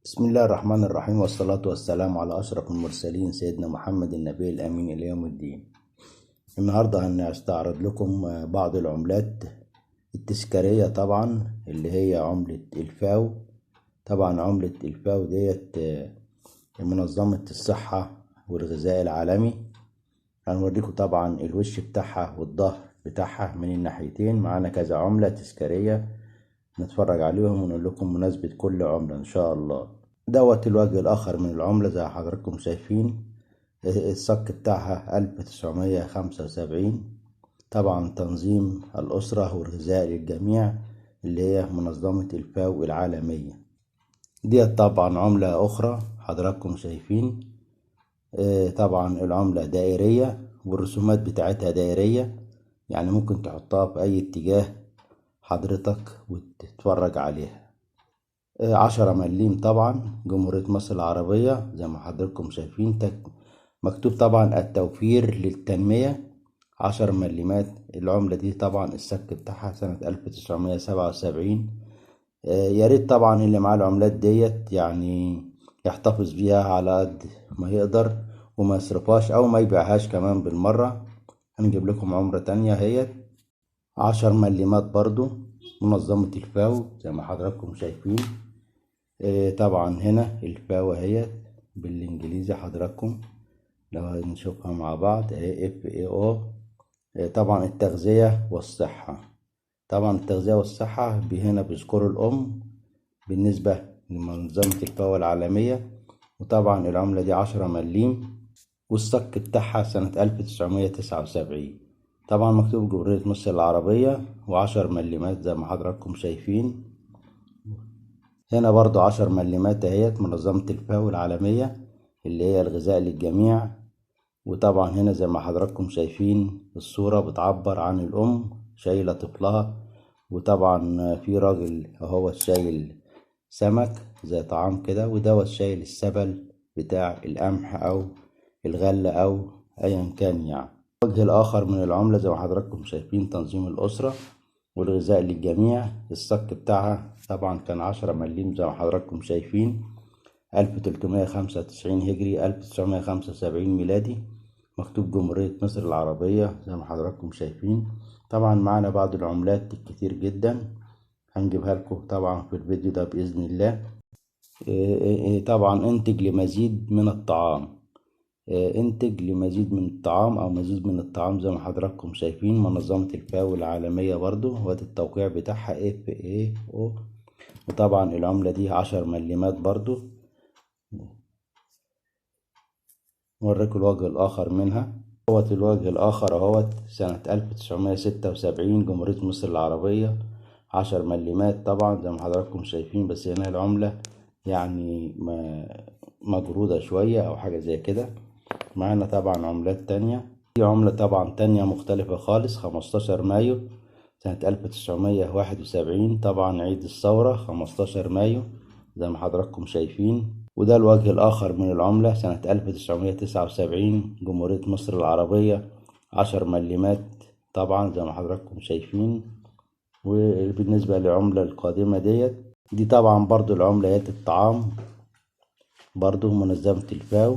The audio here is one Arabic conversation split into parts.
بسم الله الرحمن الرحيم، والصلاة والسلام على أشرف المرسلين سيدنا محمد النبي الأمين إلى يوم الدين. النهاردة هنستعرض لكم بعض العملات التذكارية، طبعا اللي هي عملة الفاو. طبعا عملة الفاو ديت منظمة الصحة والغذاء العالمي. هنوريكم طبعا الوش بتاعها والظهر بتاعها من الناحيتين. معانا كذا عملة تذكارية نتفرج عليهم ونقول لكم مناسبة كل عملة إن شاء الله. دوت الوجه الآخر من العملة زي حضراتكم شايفين. الصك بتاعها 1975. طبعا تنظيم الأسرة والغذاء للجميع اللي هي منظمة الفاو العالمية. ديت طبعا عملة أخرى حضراتكم شايفين. طبعا العملة دائرية والرسومات بتاعتها دائرية، يعني ممكن تحطها في أي اتجاه حضرتك وتتفرج عليها. 10 مليم طبعا جمهورية مصر العربية زي ما حضراتكم شايفين. مكتوب طبعا التوفير للتنمية. 10 مليمات العملة دي. طبعا السك بتاعها سنة 1977. يا ريت طبعا اللي معاه العملات ديت يعني يحتفظ بيها على قد ما يقدر وما يصرفهاش او ما يبيعهاش كمان بالمرة. هنجيب لكم عملة تانية هي 10 مليمات برضو منظمة الفاو زي ما حضراتكم شايفين. طبعا هنا الفاو اهي بالانجليزي حضراتكم لو هنشوفها مع بعض اهي FAO. طبعا التغذية والصحة. طبعا التغذية والصحة هنا بيذكروا الأم بالنسبة لمنظمة الفاو العالمية. وطبعا العملة دي 10 مليم والصك بتاعها سنة 1979. طبعا مكتوب جمهورية مصر العربية و10 مليمات زي ما حضراتكم شايفين. هنا برضو 10 مليمات اهيت منظمة الفاو العالمية اللي هي الغذاء للجميع. وطبعا هنا زي ما حضراتكم شايفين الصورة بتعبر عن الأم شايلة طفلها. وطبعا في راجل اهو شايل سمك زي طعام كده، ودوت شايل السبل بتاع القمح أو الغلة أو أيا كان. يعني الوجه الآخر من العملة زي ما حضراتكم شايفين تنظيم الأسرة والغذاء للجميع. الصك بتاعها طبعا كان 10 مليم زي ما حضراتكم شايفين. 1395 هجري 1975 ميلادي. مكتوب جمهورية مصر العربية زي ما حضراتكم شايفين. طبعا معنا بعض العملات كتير جدا هنجيبها لكم طبعا في الفيديو ده بإذن الله. طبعا انتج لمزيد من الطعام. انتج لمزيد من الطعام او مزيد من الطعام زي ما حضراتكم شايفين. منظمة الفاو العالمية برضو وادي التوقيع بتاعها FAO. وطبعا العملة دي 10 مليمات برضو. نوريكم الوجه الآخر منها. اهوت الوجه الآخر اهوت سنة 1976 جمهورية مصر العربية. 10 مليمات طبعا زي ما حضراتكم شايفين، بس هنا العملة يعني مجرودة شوية أو حاجة زي كده. معانا طبعا عملات تانية. في عملة طبعا تانية مختلفة خالص 15 مايو سنة 1971. طبعا عيد الثورة 15 مايو زي ما حضراتكم شايفين. وده الوجه الآخر من العملة سنة 1979 جمهورية مصر العربية. 10 مليمات طبعا زي ما حضراتكم شايفين. وبالنسبة للعملة القادمة دي طبعا برضو العملة الطعام برضو منظمة الفاو.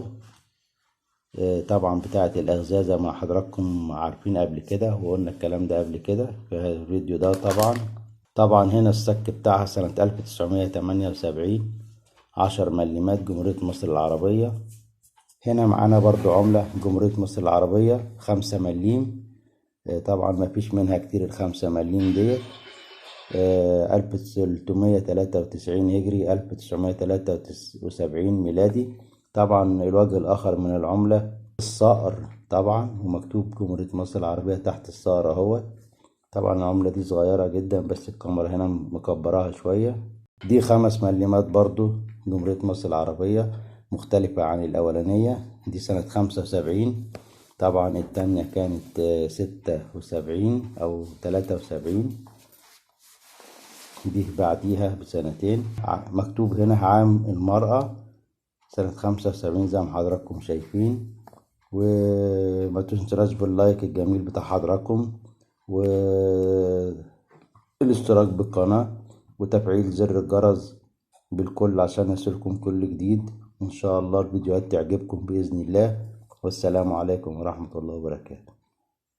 طبعا بتاعة الأغذية زي ما حضراتكم عارفين قبل كده وقلنا الكلام ده قبل كده في الفيديو ده. طبعا هنا السك بتاعها سنة 1978. 10 مليمات جمهورية مصر العربية. هنا معانا برضو عملة جمهورية مصر العربية 5 مليم. طبعا ما فيش منها كتير ال5 مليم ديت. 1393 هجري 1973 ميلادي. طبعا الوجه الآخر من العملة الصقر طبعا ومكتوب جمهورية مصر العربية تحت الصقر اهوت. طبعا العملة دي صغيرة جدا بس الكاميرا هنا مكبراها شوية. دي 5 مليمات برضو جمهورية مصر العربية مختلفة عن الأولانية. دي سنة 75. طبعا التانية كانت 76 أو 73. دي بعديها بسنتين. مكتوب هنا عام المرأة سنة 75 زي ما حضراتكم شايفين. وما تنسوش باللايك الجميل بتاع حضراتكم والاشتراك بالقناة وتفعيل زر الجرس بالكل عشان يصلكم كل جديد. إن شاء الله الفيديوهات تعجبكم بإذن الله. والسلام عليكم ورحمة الله وبركاته.